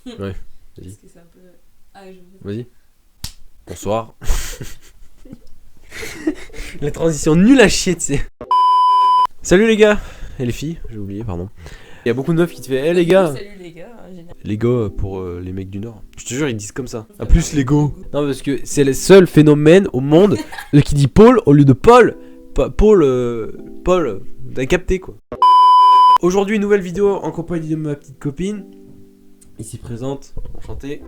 Ouais, vas-y. Parce que c'est un peu... Ah, je veux... Vas-y. Bonsoir. La transition nulle à chier, tu sais. Salut les gars. Et les filles, j'ai oublié, pardon. Il y a beaucoup de meufs qui te font les gars. Salut les gars, génial. Les gars pour les mecs du Nord. Je te jure, ils disent comme ça. À plus les gars. Non, parce que c'est le seul phénomène au monde qui dit Paul au lieu de Paul. Paul, t'as capté quoi. Aujourd'hui, nouvelle vidéo en compagnie de ma petite copine. Ici présente, enchantée.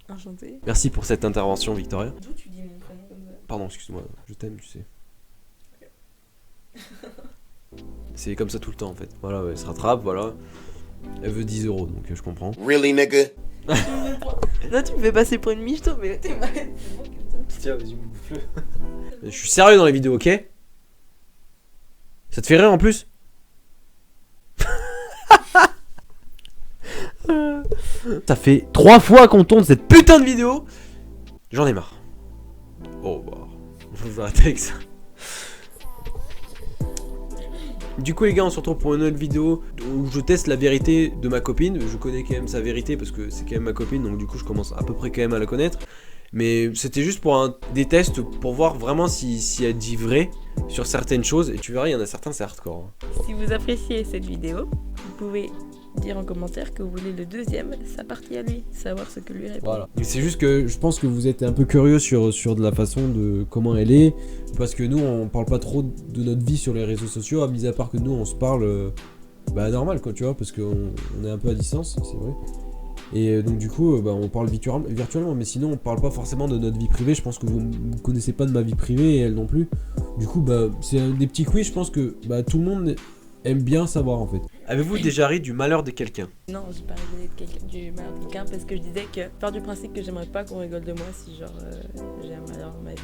Enchanté. Merci pour cette intervention, Victoria. D'où tu dis mon prénom comme ça? Pardon, excuse-moi, je t'aime, tu sais. C'est comme ça tout le temps en fait. Voilà, elle se rattrape, voilà. Elle veut 10 euros, donc je comprends. Really, nigga? Là, tu me fais passer pour une michto, mais t'es malade. C'est bon comme ça. Tiens, vas-y, bouffe-le. Je suis sérieux dans les vidéos, ok? Ça te fait rire en plus? Ça fait 3 fois qu'on tourne cette putain de vidéo. J'en ai marre. Oh bah, je vais arrêter avec ça. Du coup les gars, on se retrouve pour une autre vidéo où je teste la vérité de ma copine. Je connais quand même sa vérité parce que c'est quand même ma copine, donc du coup je commence à peu près quand même à la connaître. Mais c'était juste pour des tests pour voir vraiment si elle dit vrai sur certaines choses. Et tu verras, il y en a certains, c'est hardcore. Si vous appréciez cette vidéo, vous pouvez dire en commentaire que vous voulez le deuxième, sa partie à lui, savoir ce que lui répond. Voilà. C'est juste que je pense que vous êtes un peu curieux sur de la façon de comment elle est. Parce que nous, on parle pas trop de notre vie sur les réseaux sociaux, à mis à part que nous, on se parle normal, quoi, tu vois, parce qu'on est un peu à distance, c'est vrai. Et donc du coup, on parle virtuellement, mais sinon on parle pas forcément de notre vie privée. Je pense que vous ne connaissez pas de ma vie privée et elle non plus. Du coup, c'est des petits quiz, je pense que tout le monde aime bien savoir en fait. Avez-vous déjà ri du malheur de quelqu'un? Non, j'ai pas rigolé du malheur de quelqu'un parce que je disais que, part du principe que j'aimerais pas qu'on rigole de moi si genre j'ai un malheur dans ma vie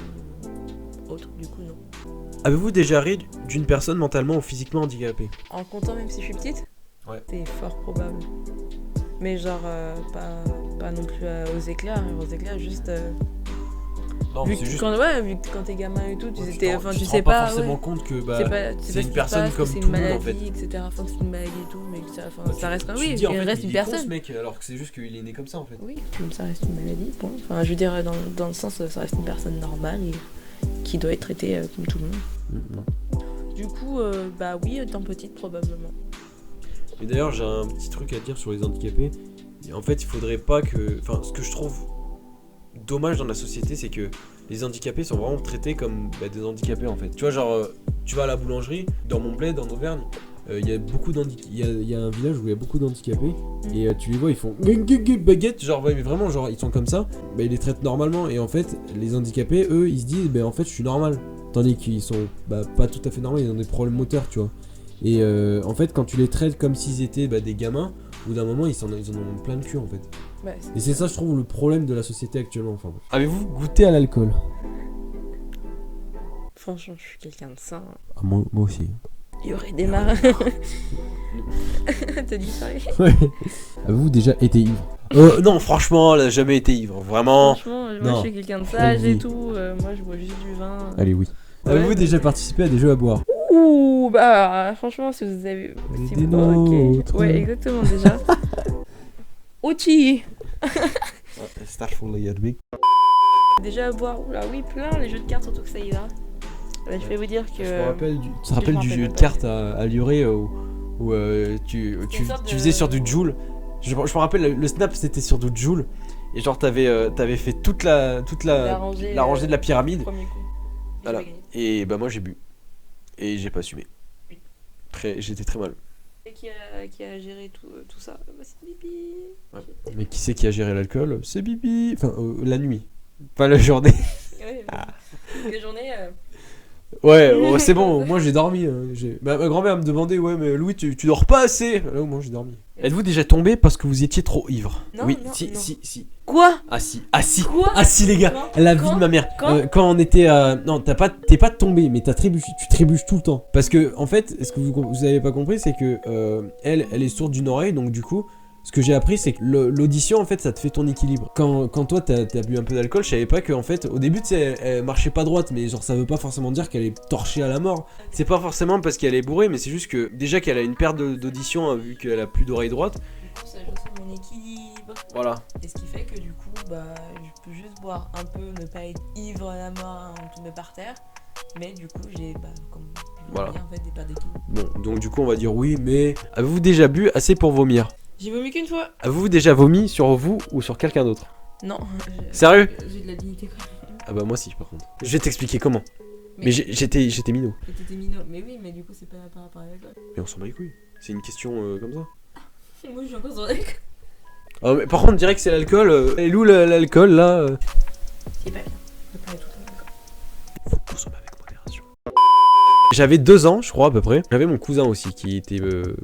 ou autre, du coup non. Avez-vous déjà ri d'une personne mentalement ou physiquement handicapée? En comptant même si je suis petite? Ouais. C'est fort probable. Mais genre pas non plus aux éclats, juste... Non, vu c'est que juste... vu que quand t'es gamin et tout, tu sais pas pas forcément ouais. compte que C'est une personne comme c'est tout une le monde maladie, en fait. etc. Enfin, c'est une maladie et tout, mais ça reste un... Tu Oui, te dis, en il fait, reste il une est con, personne. ce mec, alors que c'est juste qu'il est né comme ça en fait. Oui, comme ça reste une maladie, bon. Enfin, je veux dire, dans le sens, ça reste une personne normale et qui doit être traitée comme tout le monde. Du coup, oui, étant petite, probablement. Et d'ailleurs, j'ai un petit truc à dire sur les handicapés. En fait, il faudrait pas que... Enfin, ce que je trouve dommage dans la société, c'est que les handicapés sont vraiment traités comme des handicapés en fait. Tu vois, genre, tu vas à la boulangerie, dans mon bled, en Auvergne, il y a beaucoup il y a un village où il y a beaucoup d'handicapés, et tu les vois, ils font baguette, genre, ouais, mais vraiment, genre, ils sont comme ça, ils les traitent normalement, et en fait, les handicapés, eux, ils se disent, en fait, je suis normal. Tandis qu'ils sont pas tout à fait normaux, ils ont des problèmes moteurs, tu vois. Et en fait, quand tu les traites comme s'ils étaient des gamins, au bout d'un moment, ils en ont plein de cul en fait. Ouais, et c'est ça, je trouve, le problème de la société actuellement. Enfin, avez-vous goûté à l'alcool? Franchement, je suis quelqu'un de sain. Ah, moi aussi. Il y aurait des marins. T'as dit ça? Ouais. Avez-vous déjà été ivre? Non, franchement, elle a jamais été ivre. Vraiment. Franchement, moi je suis quelqu'un de sage et tout. Moi je bois juste du vin. Allez, oui. Ouais, Avez-vous déjà participé à des jeux à boire? Ouh, franchement, si vous avez... Si vous... Ok, ouais, exactement, déjà. Outi. Déjà à boire, oula, oui, plein, les jeux de cartes, surtout que ça y va. Là, je vais vous dire que... Tu te rappelles du jeu de cartes à Lioré où tu faisais sur du Joule? Je me rappelle, le snap c'était sur du Joule. Et genre t'avais fait toute la rangée de la pyramide. Premier coup. Voilà. Et moi j'ai bu. Et j'ai pas assumé. J'étais très mal. Et qui a géré tout ça? C'est Bibi. Ouais. Mais qui c'est qui a géré l'alcool? C'est Bibi. Enfin, la nuit. Pas la journée. Ouais, la journée... Ouais, c'est bon, moi j'ai dormi. Ma grand-mère me demandait, ouais, mais Louis, tu dors pas assez. Là, moi j'ai dormi. Êtes-vous déjà tombé parce que vous étiez trop ivre? Non, oui, non, si, non. si. Quoi? Ah si. Quoi? Ah si, les gars, la vie de ma mère. Quand on était non, t'es pas tombé, mais tu trébuches tout le temps. Parce que, en fait, ce que vous avez pas compris, c'est que elle est sourde d'une oreille, donc du coup, ce que j'ai appris, c'est que l'audition, en fait, ça te fait ton équilibre. Quand toi, t'as bu un peu d'alcool, je savais pas que, en fait, au début, tu sais, elle marchait pas droite, mais genre, ça veut pas forcément dire qu'elle est torchée à la mort. C'est pas forcément parce qu'elle est bourrée, mais c'est juste que, déjà qu'elle a une perte d'audition, vu qu'elle a plus d'oreille droite. ça joue sur mon équilibre. Voilà. Et ce qui fait que du coup, bah, je peux juste boire un peu, ne pas être ivre à la mort en tomber par terre. Mais du coup, j'ai, bah, comme Voilà. en fait, des pertes d'équilibre. Bon, donc du coup, on va dire oui, mais avez-vous déjà bu assez pour vomir? J'ai vomi qu'une fois. Avez-vous déjà vomi sur vous ou sur quelqu'un d'autre? Non. Sérieux? J'ai de la dignité quand même. Ah bah moi si, par contre. Je vais t'expliquer comment. Mais j'étais minot. Mais t'étais minot. Mais oui, mais du coup, c'est pas par rapport à l'alcool. Mais on s'en bat les couilles. C'est une question comme ça. Moi, je suis encore sur l'alcool. Ah, mais par contre, direct c'est l'alcool. Elle est où l'alcool là C'est pas bien. Je peux pas tout le temps. Faut consommer avec modération. J'avais 2 ans, je crois à peu près. J'avais mon cousin aussi qui était.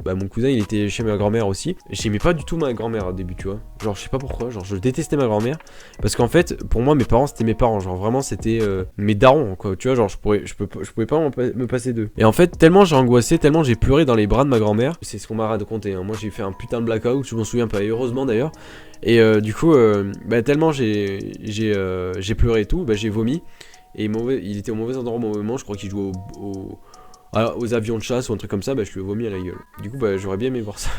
Mon cousin il était chez ma grand-mère aussi. J'aimais pas du tout ma grand-mère au début, tu vois. Genre, je sais pas pourquoi. Genre, je détestais ma grand-mère. Parce qu'en fait, pour moi, mes parents c'était mes parents. Genre, vraiment, c'était mes darons, quoi. Tu vois, genre, je pouvais pas me passer d'eux. Et en fait, tellement j'ai angoissé, tellement j'ai pleuré dans les bras de ma grand-mère. C'est ce qu'on m'a raconté. Hein. Moi, j'ai fait un putain de blackout. Je m'en souviens pas. Et heureusement d'ailleurs. Et du coup, tellement j'ai pleuré et tout, j'ai vomi. Et il était au mauvais endroit au mauvais moment, je crois qu'il jouait aux avions de chasse ou un truc comme ça, je lui ai vomi à la gueule. Du coup, j'aurais bien aimé voir ça.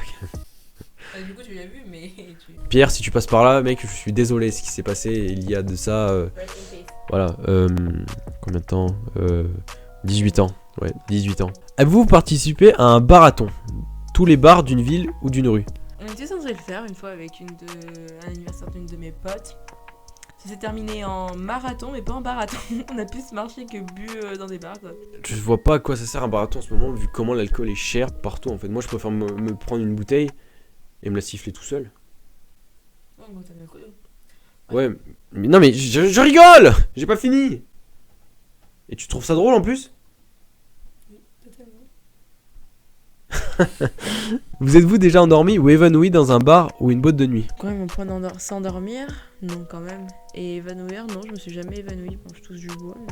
Du coup, tu l'as vu, mais. Pierre, si tu passes par là, mec, je suis désolé ce qui s'est passé. Il y a de ça. Voilà, combien de temps 18 ans. Ouais, 18 ans. Avez-vous participé à un marathon? Tous les bars d'une ville ou d'une rue? On était censé le faire une fois avec un anniversaire d'une de mes potes. Ça s'est terminé en marathon, mais pas en marathon. On a plus marché que bu dans des bars, quoi. Je vois pas à quoi ça sert un marathon en ce moment, vu comment l'alcool est cher partout en fait. Moi, je préfère me prendre une bouteille et me la siffler tout seul. Ouais, bon, t'as bien connu. Ouais, mais non, mais je rigole! J'ai pas fini! Et tu trouves ça drôle en plus? Oui, totalement. Vous êtes-vous déjà endormi ou évanoui dans un bar ou une boîte de nuit? Quand même, on prend s'endormir? Non, quand même. Et évanouir? Non, je me suis jamais évanouie. Bon, je touche du bois, mais...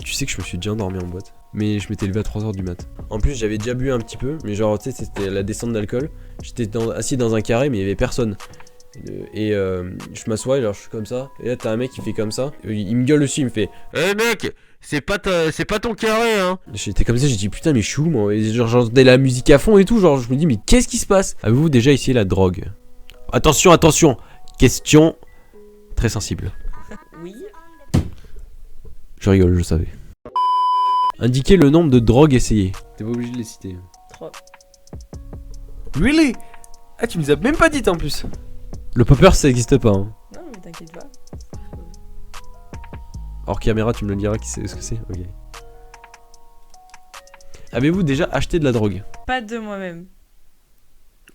Tu sais que je me suis déjà endormi en boîte. Mais je m'étais levé à 3h du mat. En plus, j'avais déjà bu un petit peu, mais genre, tu sais, c'était la descente d'alcool. J'étais assis dans un carré, mais il y avait personne. Et je m'assois, et genre, je suis comme ça. Et là, t'as un mec qui fait comme ça. Il me gueule dessus, il me fait: hey mec, c'est pas ton carré, hein. J'étais comme ça, j'ai dit putain, mais je suis où, moi? Et genre, j'entendais la musique à fond et tout. Genre, je me dis, mais qu'est-ce qui se passe? Avez-vous déjà essayé la drogue? Attention, attention. Question très sensible. Oui. Je rigole, je savais. Indiquez le nombre de drogues essayées. T'es pas obligé de les citer. 3. Really? Ah, tu nous as même pas dit en plus. Le popper, ça existe pas. Hein. Non, mais t'inquiète pas. Hors caméra, tu me le diras ce que c'est. Ok. Avez-vous déjà acheté de la drogue? Pas de moi-même.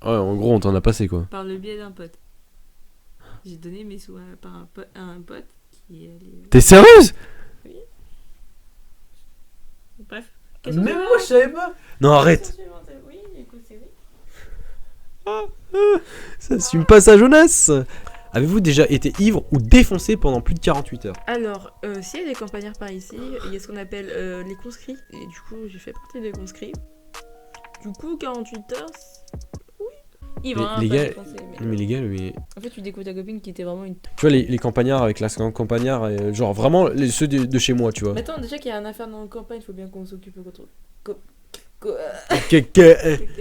Ouais, en gros, on t'en a passé quoi. Par le biais d'un pote. J'ai donné mes sous à un pote qui est allé... T'es sérieuse? Oui. Bref. Même moi, je savais pas. Non, arrête. Oui, écoute, c'est oui. Ça assume pas sa jeunesse. Avez-vous déjà été ivre ou défoncé pendant plus de 48 heures? Alors, s'il y a des campagnards par ici, il y a ce qu'on appelle les conscrits. Et du coup, j'ai fait partie des conscrits. Du coup, 48 heures, oui. Ivre, Les pas gars, défoncé, mais les gars, mais... En fait, tu découvres ta copine qui était vraiment une... Tu vois, les campagnards avec la campagnard, genre vraiment ceux de chez moi, tu vois. Mais attends, déjà qu'il y a un affaire dans la campagne, il faut bien qu'on s'occupe contre...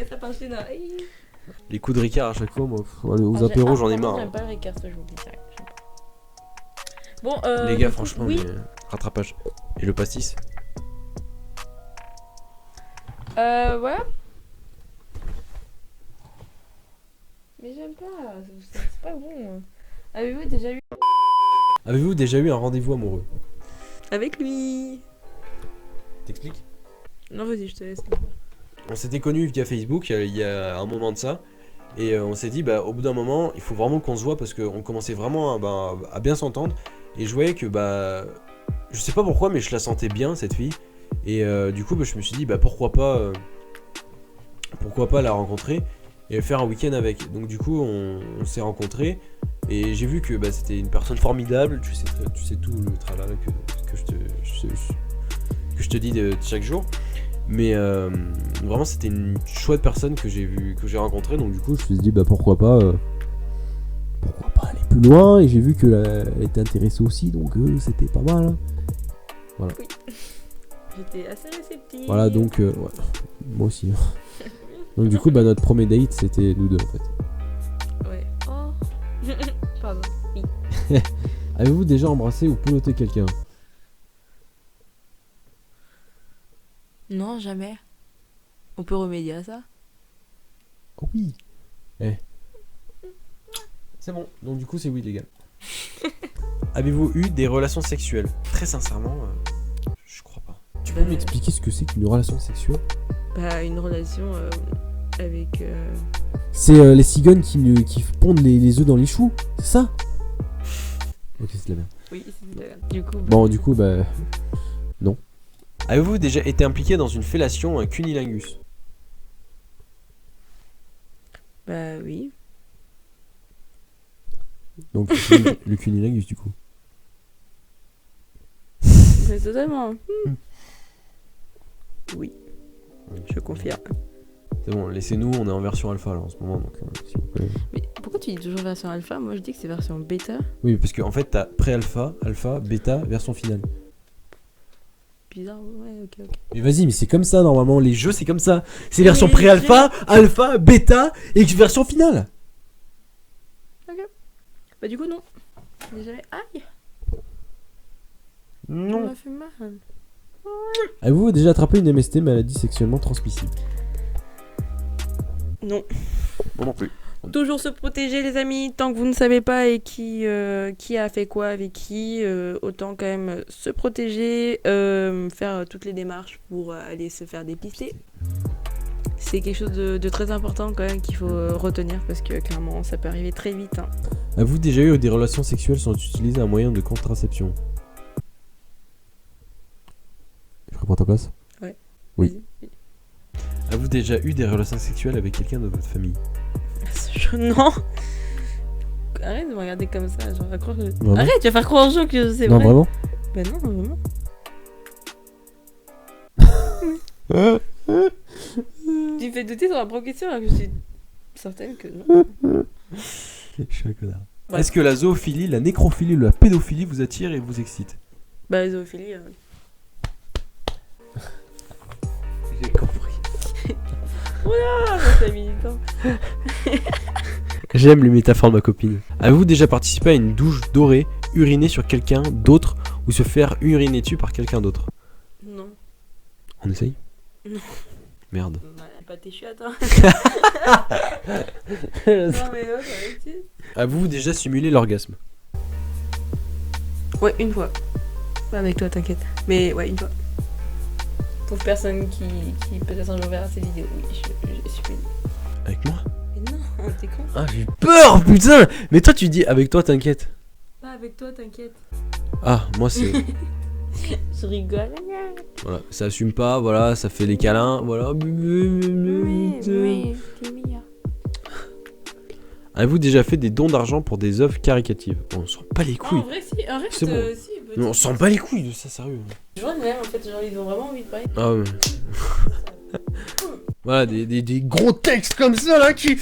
Ça passe une oreille. Les coups de Ricard à chaque fois, moi, aux apéros, j'en ai marre. J'aime pas le Ricard, ça, je vous dis ça. Bon, les gars, franchement, oui. mais rattrapage. Et le pastis? Voilà. Mais j'aime pas, c'est pas bon. Avez-vous déjà eu un rendez-vous amoureux? Avec lui. T'expliques? Non, vas-y, je te laisse. On s'était connus via Facebook il y a un moment de ça. Et on s'est dit, au bout d'un moment, il faut vraiment qu'on se voit parce qu'on commençait vraiment à bien s'entendre. Et je voyais que, je sais pas pourquoi, mais je la sentais bien, cette fille. Et du coup, je me suis dit, pourquoi pas la rencontrer et faire un week-end avec. Donc du coup, on s'est rencontrés. Et j'ai vu que c'était une personne formidable. Tu sais tout le tralala que je te dis de chaque jour. Mais vraiment c'était une chouette personne que j'ai rencontrée. Donc du coup je me suis dit pourquoi pas aller plus loin. Et j'ai vu qu'elle était intéressée aussi. Donc c'était pas mal hein. Voilà. Oui. J'étais assez réceptive. Voilà donc ouais. Moi aussi. Donc du coup, bah notre premier date, c'était nous deux en fait. Ouais. Oh. Pardon. Oui. Avez-vous déjà embrassé ou peloté quelqu'un? Non, jamais. On peut remédier à ça? Oh oui. C'est bon. Donc du coup, c'est oui, les gars. Avez-vous eu des relations sexuelles? Très sincèrement, je crois pas. Tu peux m'expliquer ce que c'est qu'une relation sexuelle? Bah, une relation avec... C'est les cigognes qui pondent les œufs dans les choux, c'est ça? Ok, c'est de la merde. Oui, c'est de la merde. Du coup... Bon, du coup, bah... Non. Avez-vous déjà été impliqué dans une fellation, un cunilingus? Bah oui. Donc le cunilingus du coup. Mais totalement. Oui. Je confirme. C'est bon, laissez-nous, on est en version alpha là en ce moment, donc s'il vous plaît. Mais pourquoi tu dis toujours version alpha? Moi je dis que c'est version bêta. Oui, parce qu'en fait t'as pré-alpha, alpha, bêta, version finale. Bizarre, ouais, ok. Mais vas-y, mais c'est comme ça normalement, les jeux c'est comme ça. C'est Oui, version mais pré-alpha, alpha, bêta et version finale. Ok. Bah du coup non. J'ai jamais... Aïe, ça Non. m'a fait mal. Avez-vous déjà attrapé une MST, maladie sexuellement transmissible? Non. Moi non plus. Toujours se protéger les amis, tant que vous ne savez pas et qui a fait quoi avec qui, autant quand même se protéger, faire toutes les démarches pour aller se faire dépister. C'est quelque chose de très important quand même qu'il faut retenir parce que clairement ça peut arriver très vite. Hein. Avez-vous déjà eu des relations sexuelles sans utiliser un moyen de contraception? Je reprends ta place? Ouais. Oui. Vas-y. Avez-vous déjà eu des relations sexuelles avec quelqu'un de votre famille? Non. Arrête de me regarder comme ça, genre à croire que... Vraiment? Arrête, tu vas faire croire aux gens que c'est Non, vrai. vraiment? Bah non, vraiment. Tu me fais douter sur la première question alors que je suis certaine que non. Je suis un connard. Ouais. Est-ce que la zoophilie, la nécrophilie ou la pédophilie vous attire et vous excite? Bah la zoophilie... J'ai compris. Oula, c'est militant. J'aime les métaphores de ma copine. Avez-vous déjà participé à une douche dorée, uriner sur quelqu'un d'autre ou se faire uriner dessus par quelqu'un d'autre? Non. On essaye? Non. Merde. Bah, pas tes chiottes, hein. Non mais là, ça va être... Avez-vous déjà simulé l'orgasme? Ouais, une fois. Pas avec toi, t'inquiète. Mais ouais, une fois. Pauvre personne qui peut-être un jour verra ces vidéos. Oui, je suis... Avec moi? Mais non, t'es con. Ah, j'ai peur, putain! Mais toi, tu dis avec toi, t'inquiète. Pas avec toi, t'inquiète. Ah, moi, c'est. Je rigole. Voilà, ça assume pas, voilà, ça fait les câlins, voilà. Oui, t'es meilleur. Avez-vous déjà fait des dons d'argent pour des œuvres caritatives? On s'en bat les Ah, couilles. en vrai, si, arrête. C'est bon. Si, Mais on s'en bat les couilles de ça, sérieux. Je vois le même, en fait, genre, ils ont vraiment envie de parler. Ah ouais. Voilà, des gros textes comme ça là qui.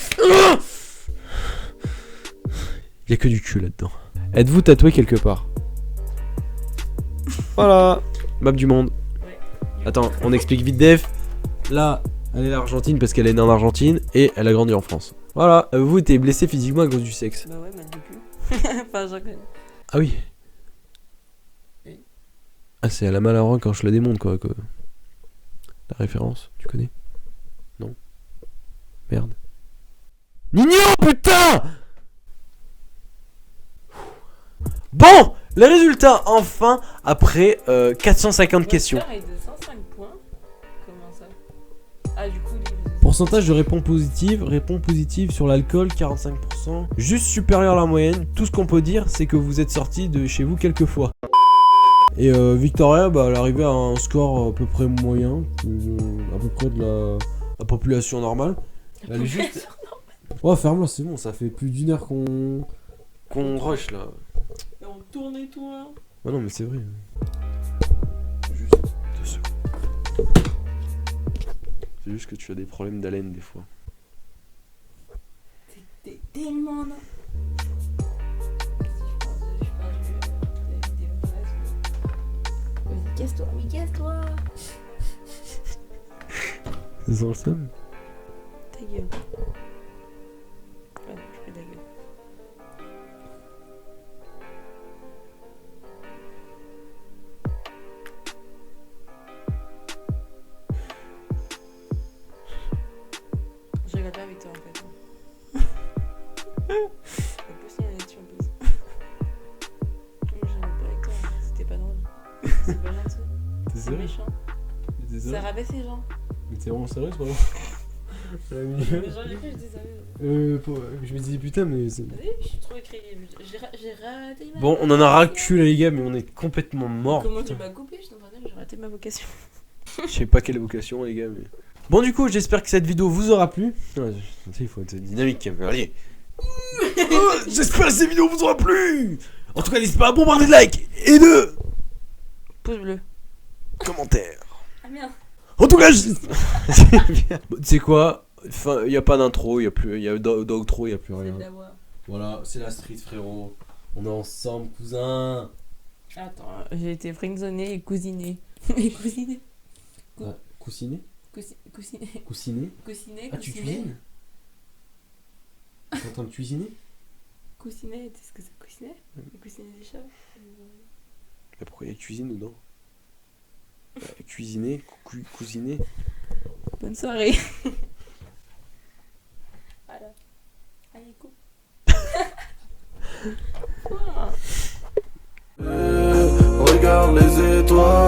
Y'a que du cul là-dedans. Êtes-vous tatoué quelque part? Voilà, map du monde. Ouais. Attends, on explique vite def. Là, elle est l'Argentine parce qu'elle est née en Argentine et elle a grandi en France. Voilà, vous été blessé physiquement à cause du sexe. Bah ouais, mal du cul. Enfin, j'en connais. Ah oui. Oui. Ah, c'est à la Malaran quand je la démonte quoi. La référence, tu connais? Non? Merde. Nino, putain! Bon, les résultats enfin après 450 questions. Votre score est de 105 points. Comment ça? Ah, du coup, lui, Pourcentage de réponses positives sur l'alcool 45%, juste supérieur à la moyenne. Tout ce qu'on peut dire, c'est que vous êtes sorti de chez vous quelques fois. Et Victoria, bah, elle est arrivée à un score à peu près moyen, à peu près de la population normale. Elle est juste... Oh, ferme-la, c'est bon, ça fait plus d'une heure qu'on rush là. Et on tourne et tout là. Ah non, mais c'est vrai. Juste 2 secondes. C'est juste que tu as des problèmes d'haleine des fois. T'es tellement là. Vas-y, casse-toi, oui, casse-toi. C'est ça le seum. crier. Ah non, je fais de la gueule. Je rigole pas avec toi en fait. On peut signaler là-dessus en plus. Je rigole pas avec toi, c'était pas drôle. C'est pas gentil. T'es C'est sérieux? méchant. T'es Ça sérieux? rabaisse les gens. Mais t'es vraiment sérieux, c'est pas vrai? Mais genre, j'ai cru que je disais sérieux. Je me disais putain, mais c'est. Vas-y, je suis trop crédible. J'ai raté ma Bon, on en a ras le cul, là, les gars, mais on est complètement morts. Comment tu m'as coupé? Je t'en pardonne, j'ai raté ma vocation. Je sais pas quelle vocation, les gars, mais. Bon, du coup, j'espère que cette vidéo vous aura plu. Ouais, il faut être dynamique, allez. J'espère que cette vidéo vous aura plu. En tout cas, n'hésitez pas à bombarder de likes et de Pouce bleu. commentaires. Ah merde. En tout cas, tu sais quoi? Enfin, y a pas d'intro, y a d'outro, y a plus C'est rien. de la voix. Voilà, c'est la street, frérot. On est ensemble, cousin. Attends, j'ai été friendzoné et cousiné. Et cousiné. Coussiné? Cousiné. Coussiné? Cousiné. Ah, tu cuisines? T'es en train de cuisiner? Cousiné, tu sais ce que c'est cousiné? Cousiné des chats. Mais pourquoi il y a cuisine dedans? Cuisiner, cousiner. Bonne soirée. Voilà. Allez, coupe. Regarde les étoiles.